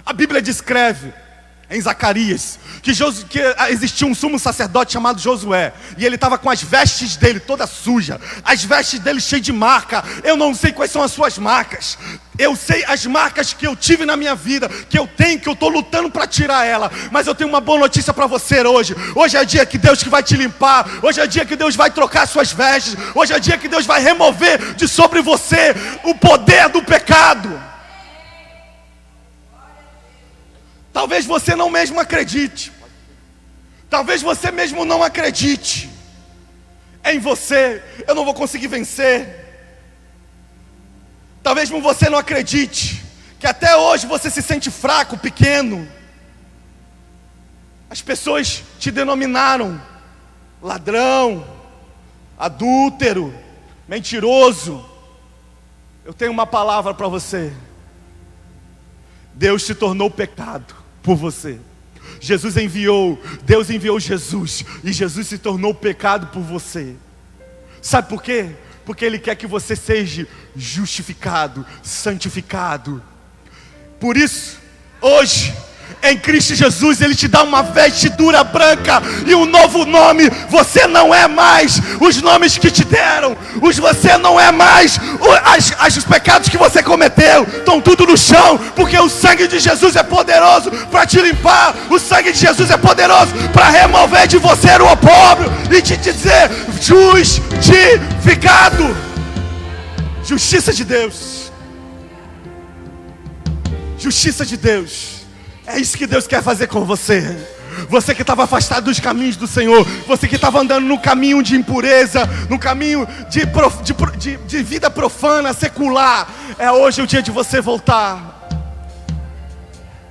A Bíblia descreve em Zacarias que existia um sumo sacerdote chamado Josué, e ele estava com as vestes dele toda suja, as vestes dele cheias de marca. Eu não sei quais são as suas marcas, eu sei as marcas que eu tive na minha vida, que eu tenho, que eu estou lutando para tirar ela. Mas eu tenho uma boa notícia para você hoje. Hoje é dia que Deus que vai te limpar. Hoje é dia que Deus vai trocar suas vestes. Hoje é dia que Deus vai remover de sobre você o poder do pecado. Talvez você não mesmo acredite. Talvez você mesmo não acredite. Em você eu não vou conseguir vencer. Talvez você não acredite que até hoje você se sente fraco, pequeno. As pessoas te denominaram ladrão, adúltero, mentiroso. Eu tenho uma palavra para você. Deus se tornou pecado por você. Deus enviou Jesus, e Jesus se tornou pecado por você. Sabe por quê? Porque Ele quer que você seja justificado, santificado. Por isso, hoje, em Cristo Jesus, Ele te dá uma vestidura branca e um novo nome. Você não é mais os nomes que te deram. Você não é mais os pecados que você cometeu. Estão tudo no chão, porque o sangue de Jesus é poderoso para te limpar. O sangue de Jesus é poderoso para remover de você o opróbrio e te dizer justificado. Justiça de Deus. Justiça de Deus. É isso que Deus quer fazer com você. Você que estava afastado dos caminhos do Senhor, você que estava andando no caminho de impureza, no caminho de vida profana, secular, hoje o dia de você voltar.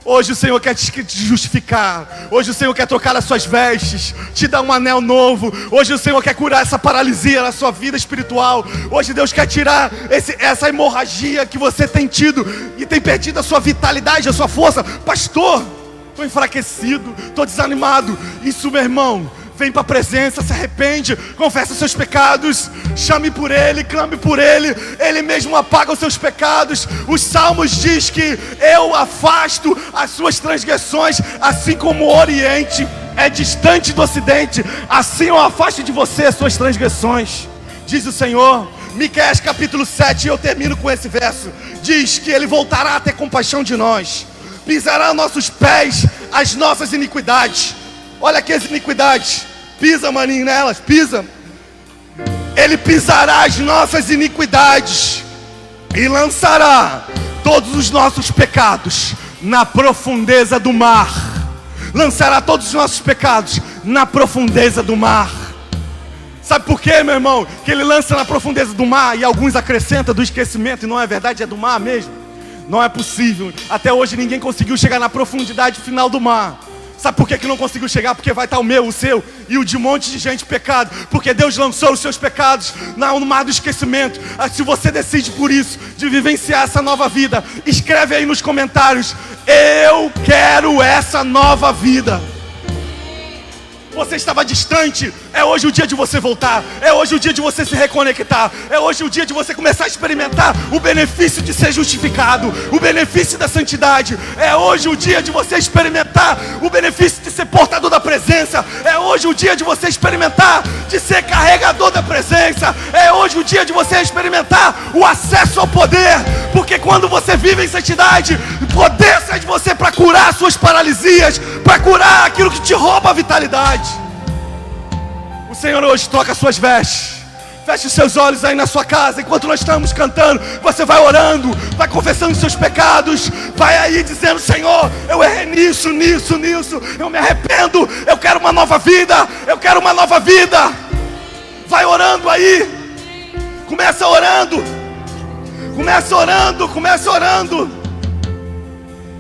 Hoje o Senhor quer te justificar. Hoje o Senhor quer trocar as suas vestes, te dar um anel novo. Hoje o Senhor quer curar essa paralisia na sua vida espiritual. Hoje Deus quer tirar essa hemorragia que você tem tido e tem perdido a sua vitalidade, a sua força. Pastor, estou enfraquecido, estou desanimado. Isso, meu irmão, vem para a presença, se arrepende, confessa os seus pecados, chame por Ele, clame por Ele. Ele mesmo apaga os seus pecados. Os Salmos diz que eu afasto as suas transgressões, assim como o Oriente é distante do Ocidente, assim eu afasto de você as suas transgressões, diz o Senhor. Miqueias capítulo 7, eu termino com esse verso, diz que Ele voltará a ter compaixão de nós, pisará nossos pés as nossas iniquidades. Olha aqui as iniquidades, pisa, maninho, nelas, pisa. Ele pisará as nossas iniquidades e lançará todos os nossos pecados na profundeza do mar. Lançará todos os nossos pecados na profundeza do mar. Sabe por quê, meu irmão? Que Ele lança na profundeza do mar, e alguns acrescentam do esquecimento, e não é verdade, é do mar mesmo. Não é possível. Até hoje ninguém conseguiu chegar na profundidade final do mar. Sabe por que não conseguiu chegar? Porque vai estar o meu, o seu e o de um monte de gente pecado. Porque Deus lançou os seus pecados no mar do esquecimento. Se você decide por isso, de vivenciar essa nova vida, escreve aí nos comentários: eu quero essa nova vida. Você estava distante, é hoje o dia de você voltar. É hoje o dia de você se reconectar. É hoje o dia de você começar a experimentar o benefício de ser justificado, o benefício da santidade. É hoje o dia de você experimentar o benefício de ser portador da presença. É hoje o dia de você experimentar de ser carregador da presença. É hoje o dia de você experimentar o acesso ao poder. Porque quando você vive em santidade, o poder sai de você para curar suas paralisias, para curar aquilo que te rouba a vitalidade. O Senhor hoje troca suas vestes. Feche os seus olhos aí na sua casa. Enquanto nós estamos cantando, você vai orando, vai confessando os seus pecados, vai aí dizendo: Senhor, eu errei nisso. Eu me arrependo, eu quero uma nova vida. Vai orando aí. Começa orando.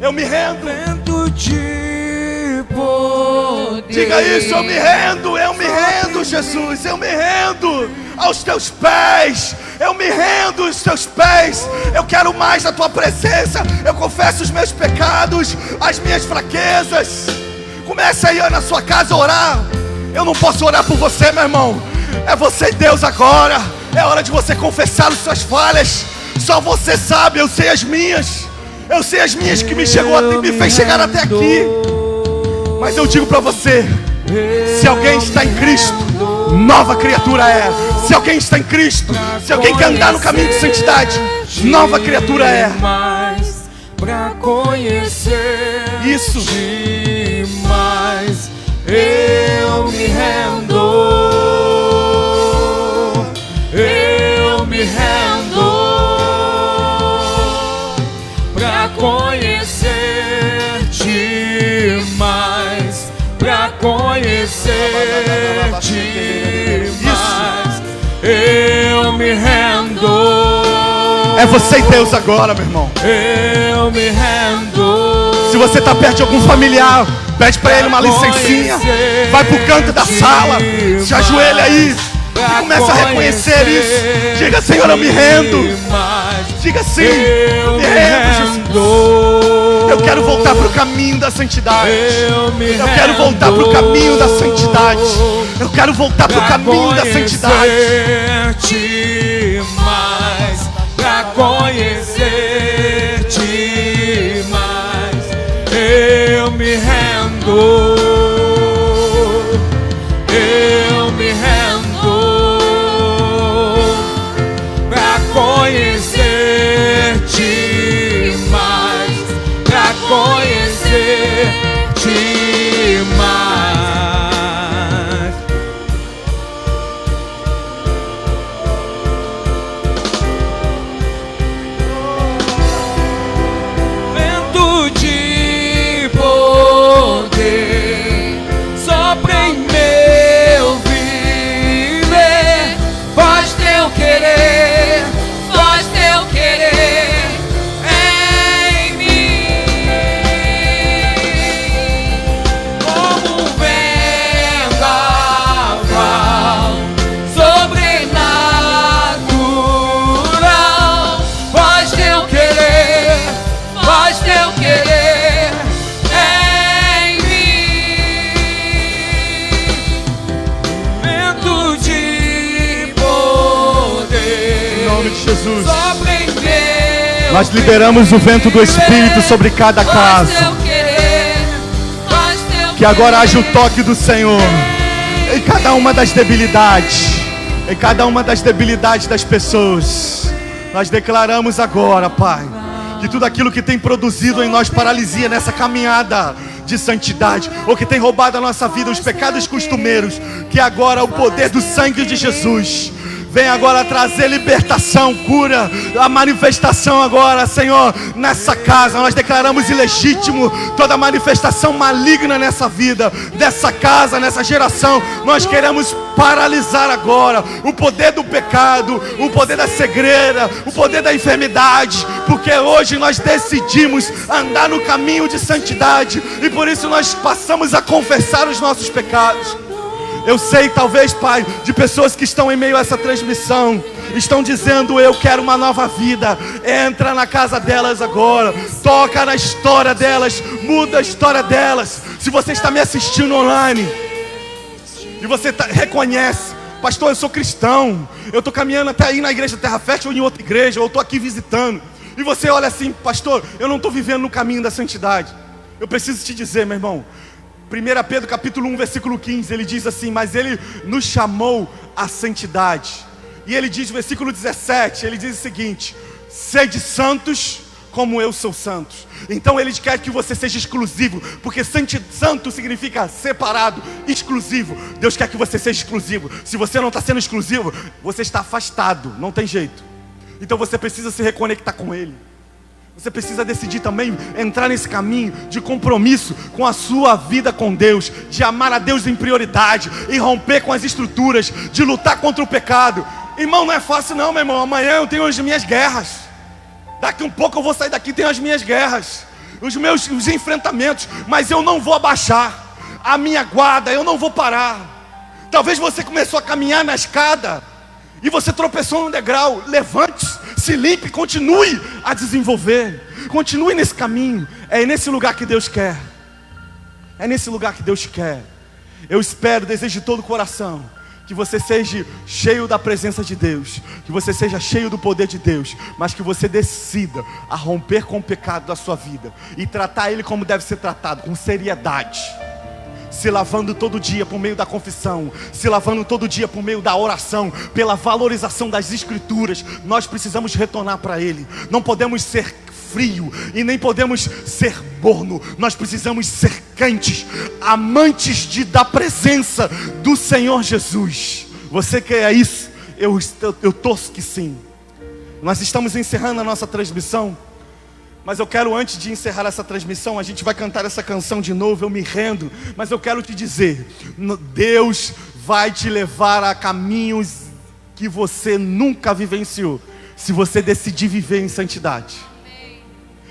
Eu me rendo. Diga isso: eu me rendo, Jesus. Eu me rendo aos teus pés. Eu quero mais da tua presença. Eu confesso os meus pecados, as minhas fraquezas. Comece aí na sua casa a orar. Eu não posso orar por você, meu irmão. É você e Deus agora. É hora de você confessar as suas falhas. Só você sabe, eu sei as minhas. Que me fez chegar até aqui. Mas eu digo para você: se alguém está em Cristo, nova criatura é. Se alguém está em Cristo, se alguém quer andar no caminho de santidade, nova criatura é. Pra conhecer isso. Mas eu me rendo. Pra conhecer-te mais, pra conhecer-te mais, eu me rendo. É você e Deus agora, meu irmão. Eu me rendo. Se você está perto de algum familiar, pede para ele uma licencinha. Vai pro canto da sala, se ajoelha aí e começa a reconhecer isso. Diga: Senhor, eu me rendo. Diga sim: me rendo, Jesus. Eu quero voltar para o caminho da santidade. Eu quero voltar para o caminho da santidade. Eu quero voltar para o caminho da santidade. Pra conhecer-te mais, eu me rendo. Eu me rendo. Pra conhecer-te mais, pra conhecer-te mais. Vento de poder sopra em meu viver, faz teu querer em mim, como um vendaval sobrenatural, faz teu querer em mim. Vento de poder, Em nome de Jesus, sopra em meu nós liberamos o vento do Espírito sobre cada casa. Que agora haja o toque do Senhor em cada uma das debilidades, das pessoas. Nós declaramos agora, Pai, que tudo aquilo que tem produzido em nós paralisia nessa caminhada de santidade, ou que tem roubado a nossa vida, os pecados costumeiros, que agora o poder do sangue de Jesus vem agora trazer libertação, cura, a manifestação agora, Senhor, nessa casa. Nós declaramos ilegítimo toda manifestação maligna nessa vida, dessa casa, nessa geração. Nós queremos paralisar agora o poder do pecado, o poder da cegueira, o poder da enfermidade, porque hoje nós decidimos andar no caminho de santidade e por isso nós passamos a confessar os nossos pecados. Eu sei, talvez, Pai, de pessoas que estão em meio a essa transmissão, estão dizendo: eu quero uma nova vida. Entra na casa delas agora, toca na história delas, muda a história delas. Se você está me assistindo online e você reconhece: pastor, eu sou cristão, eu estou caminhando até aí na igreja Terra Fértil ou em outra igreja, ou estou aqui visitando, e você olha assim: pastor, eu não estou vivendo no caminho da santidade. Eu preciso te dizer, meu irmão, 1 Pedro capítulo 1, versículo 15, ele diz assim: mas ele nos chamou à santidade. E ele diz no versículo 17, ele diz o seguinte: sede santos, como eu sou santo. Então Ele quer que você seja exclusivo, porque santo significa separado, exclusivo. Deus quer que você seja exclusivo. Se você não está sendo exclusivo, você está afastado, não tem jeito. Então você precisa se reconectar com Ele. Você precisa decidir também entrar nesse caminho de compromisso com a sua vida com Deus, de amar a Deus em prioridade, e romper com as estruturas, de lutar contra o pecado. Irmão, não é fácil não, meu irmão. Amanhã eu tenho as minhas guerras. Daqui um pouco eu vou sair daqui e tenho as minhas guerras, os enfrentamentos, mas eu não vou abaixar a minha guarda, eu não vou parar. Talvez você começou a caminhar na escada e você tropeçou no degrau. Levante-se, se limpe, continue a desenvolver, continue nesse caminho. É nesse lugar que Deus quer. É nesse lugar que Deus quer. Eu espero, desejo de todo o coração que você seja cheio da presença de Deus, que você seja cheio do poder de Deus, mas que você decida a romper com o pecado da sua vida e tratar ele como deve ser tratado, com seriedade, se lavando todo dia por meio da confissão, se lavando todo dia por meio da oração, pela valorização das escrituras. Nós precisamos retornar para Ele. Não podemos ser frio e nem podemos ser morno. Nós precisamos ser quentes, amantes da presença do Senhor Jesus. Você quer isso? Eu torço que sim. Nós estamos encerrando a nossa transmissão, mas eu quero, antes de encerrar essa transmissão, a gente vai cantar essa canção de novo, Eu Me Rendo. Mas eu quero te dizer, Deus vai te levar a caminhos que você nunca vivenciou, se você decidir viver em santidade.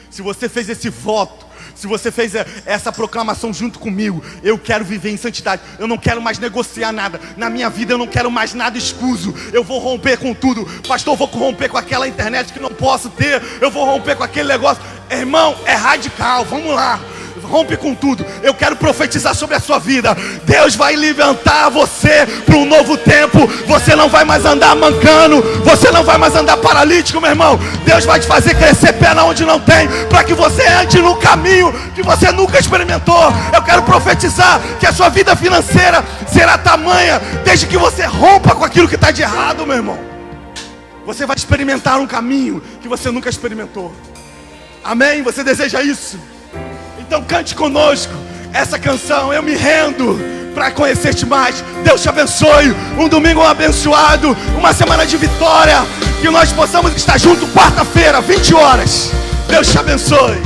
Se você fez esse voto, se você fez essa proclamação junto comigo, eu quero viver em santidade, eu não quero mais negociar nada, na minha vida eu não quero mais nada escuso, eu vou romper com tudo. Pastor, eu vou romper com aquela internet que não posso ter, eu vou romper com aquele negócio. Irmão, é radical, vamos lá. Rompe com tudo. Eu quero profetizar sobre a sua vida. Deus vai levantar você para um novo tempo. Você não vai mais andar mancando, você não vai mais andar paralítico, meu irmão. Deus vai te fazer crescer perna onde não tem, para que você ande no caminho que você nunca experimentou. Eu quero profetizar que a sua vida financeira será tamanha, desde que você rompa com aquilo que está de errado, meu irmão. Você vai experimentar um caminho que você nunca experimentou. Amém? Você deseja isso? Então cante conosco essa canção, Eu Me Rendo, para conhecer-te mais. Deus te abençoe, um domingo abençoado, uma semana de vitória, que nós possamos estar juntos quarta-feira, 20 horas. Deus te abençoe.